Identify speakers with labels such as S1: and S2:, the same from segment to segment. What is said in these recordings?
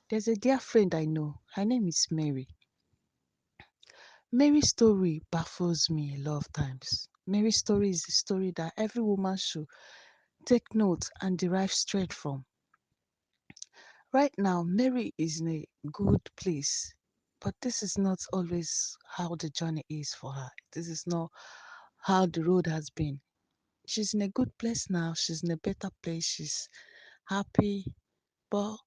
S1: There's a dear friend I know. Her name is Mary. Mary's story baffles me a lot of times. Mary's story is a story that every woman should take note and derive strength from. Right now, Mary is in a good place, but this is not always how the journey is for her. This is not how the road has been. She's in a good place now, she's in a better place, she's happy, but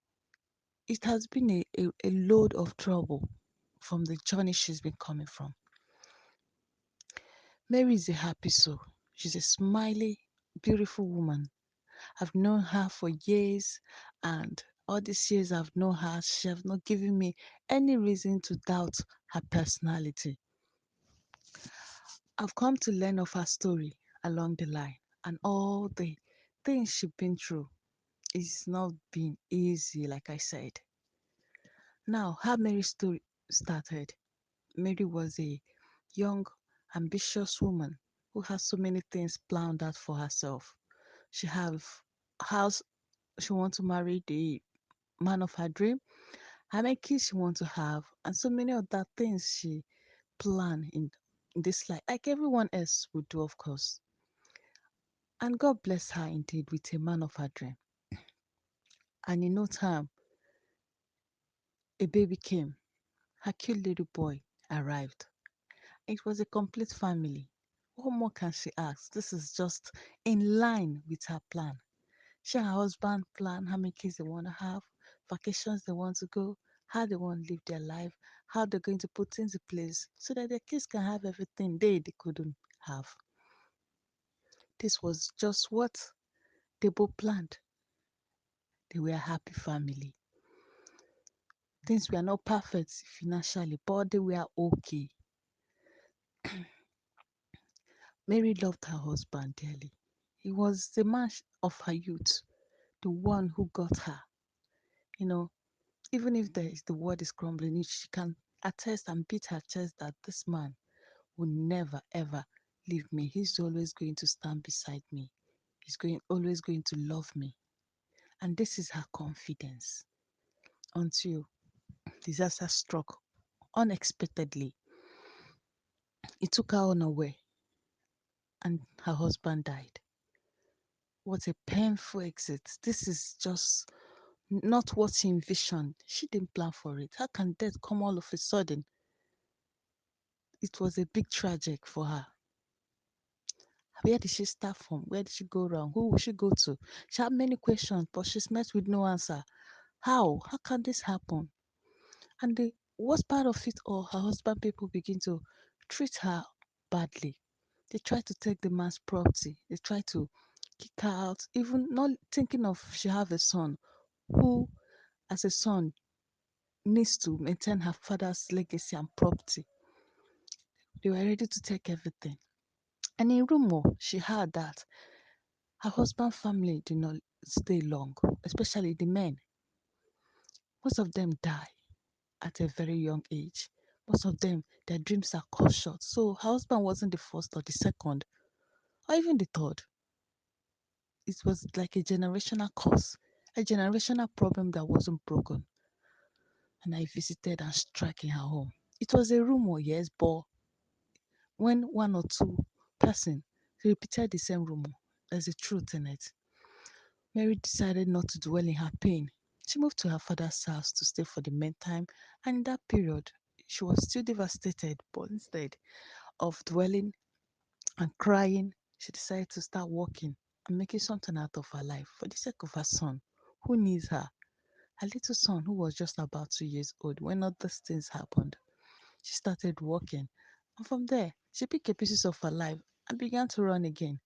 S1: it has been a load of trouble from the journey she's been coming from. Mary is a happy soul. She's a smiley, beautiful woman. I've known her for years, and all these years I've known her, she has not given me any reason to doubt her personality. I've come to learn of her story along the line and all the things she's been through. It's not been easy, like I said. Now, how Mary's story started. Mary was a young, ambitious woman who has so many things planned out for herself. She have house she wants to marry the man of her dream, how many kids she wants to have, and so many other things she plan in this life, like everyone else would do, of course. And God bless her indeed with a man of her dream. And in no time, a baby came. Her cute little boy arrived. It was a complete family. What more can she ask? This is just in line with her plan. She and her husband plan how many kids they want to have, vacations they want to go, how they want to live their life, how they're going to put things in place so that their kids can have everything they couldn't have. This was just what they both planned. They were a happy family. Things were not perfect financially, but they were okay. Mary loved her husband dearly. He was the man of her youth, the one who got her. You know, even if the world is crumbling, she can attest and beat her chest that this man will never ever leave me. He's always going to stand beside me. He's always going to love me. And this is her confidence until disaster struck unexpectedly. It took her unaware and her husband died. What a painful exit. This is just not what she envisioned. She didn't plan for it. How can death come all of a sudden? It was a big tragic for her. Where did she start from? Where did she go wrong? Who will she go to? She had many questions, but she's met with no answer. How? How can this happen? And the worst part of it all, her husband people begin to treat her badly. They try to take the man's property. They try to kick her out, even not thinking of she have a son who, as a son, needs to maintain her father's legacy and property. They were ready to take everything. And in rumor, she heard that her husband's family did not stay long, especially the men. Most of them die at a very young age. Most of them, their dreams are cut short. So her husband wasn't the first or the second or even the third. It was like a generational curse, a generational problem that wasn't broken. And I visited and struck in her home. It was a rumor, yes, but when one or two person repeated the same rumor, there's a truth in it. Mary decided not to dwell in her pain. She moved to her father's house to stay for the meantime, and in that period, she was still devastated, but instead of dwelling and crying, she decided to start working and making something out of her life for the sake of her son, who needs her. Her little son, who was just about 2 years old when all these things happened. She started working, and from there, she picked a pieces of her life and began to run again.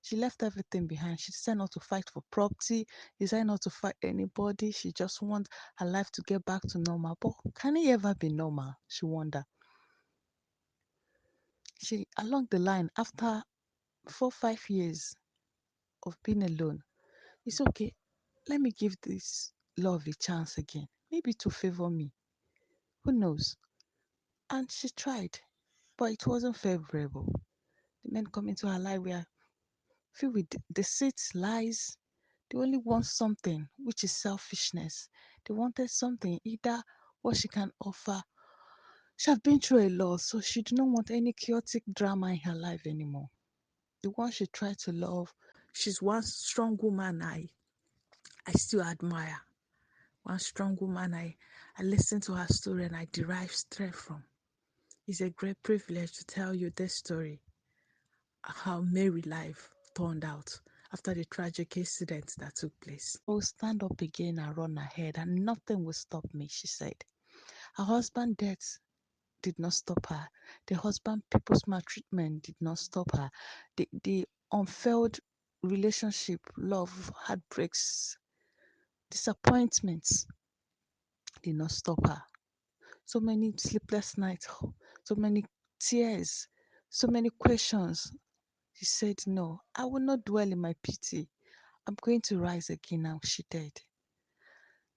S1: She left everything behind. She decided not to fight for property, decided not to fight anybody. She just wants her life to get back to normal. But can it ever be normal? She wondered. She, along the line, after 4, 5 years of being alone, it's okay. Let me give this love a chance again. Maybe to favor me. Who knows? And she tried, but it wasn't favorable. The men coming to her life were filled with deceit, lies. They only want something, which is selfishness. They wanted something, either what she can offer. She have been through a lot, so she do not want any chaotic drama in her life anymore. The one she tried to love, she's one strong woman I still admire. One strong woman I listen to her story and I derive strength from. It's a great privilege to tell you this story, how Mary life turned out after the tragic incident that took place. I will stand up again and run ahead, and nothing will stop me, she said. Her husband's death did not stop her. The husband people's maltreatment did not stop her. The unfulfilled relationship, love, heartbreaks, disappointments did not stop her. So many sleepless nights, so many tears, so many questions. She said, "No, I will not dwell in my pity. I'm going to rise again." Now she did.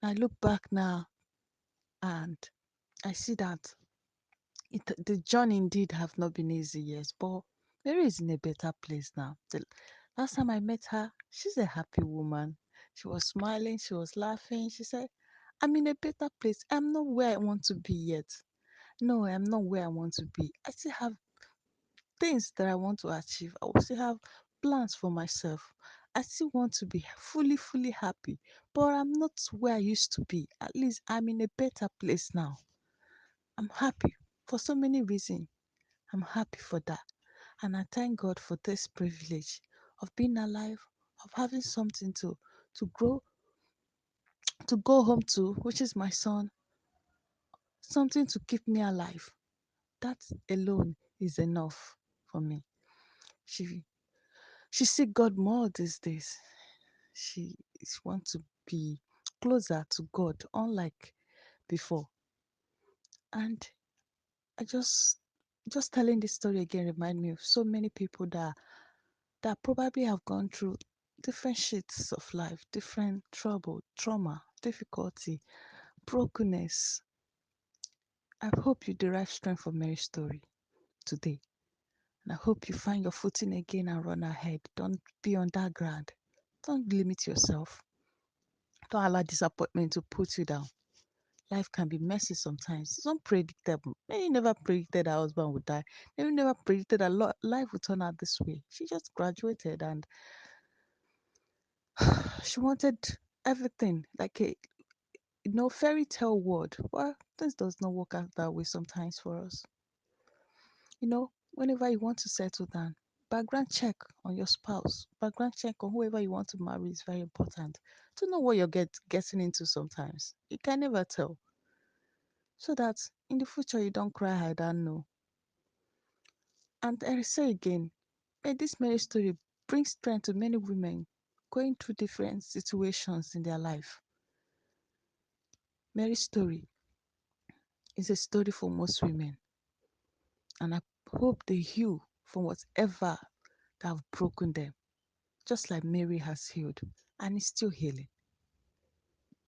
S1: I look back now and I see that the journey indeed have not been easy, yes, but Mary is in a better place now. The last time I met her, she's a happy woman. She was smiling, she was laughing. She said, "I'm in a better place. I'm not where I want to be yet. No, I'm not where I want to be. I still have things that I want to achieve. I will still have plans for myself. I still want to be fully happy, but I'm not where I used to be. At least I'm in a better place now. I'm happy for so many reasons. I'm happy for that. And I thank God for this privilege of being alive, of having something to grow, to go home to, which is my son, something to keep me alive. That alone is enough for me. She she seek God more these days. She wants to be closer to God, unlike before. And I just telling this story again remind me of so many people that probably have gone through different shits of life, different trouble, trauma, difficulty, brokenness. I hope you derive strength from Mary's story today. And I hope you find your footing again and run ahead. Don't be on that ground. Don't limit yourself. Don't allow disappointment to put you down. Life can be messy sometimes. It's unpredictable. Mary never predicted her husband would die. Mary never predicted that life would turn out this way. She just graduated and she wanted everything like a fairy tale world. Well, this does not work out that way sometimes for us. Whenever you want to settle down, background check on your spouse, background check on whoever you want to marry is very important to know what you're getting into sometimes. You can never tell. So that in the future you don't cry, I don't know. And I say again, may this marriage story bring strength to many women going through different situations in their life. Mary's story is a story for most women, and I hope they heal from whatever that have broken them, just like Mary has healed and is still healing.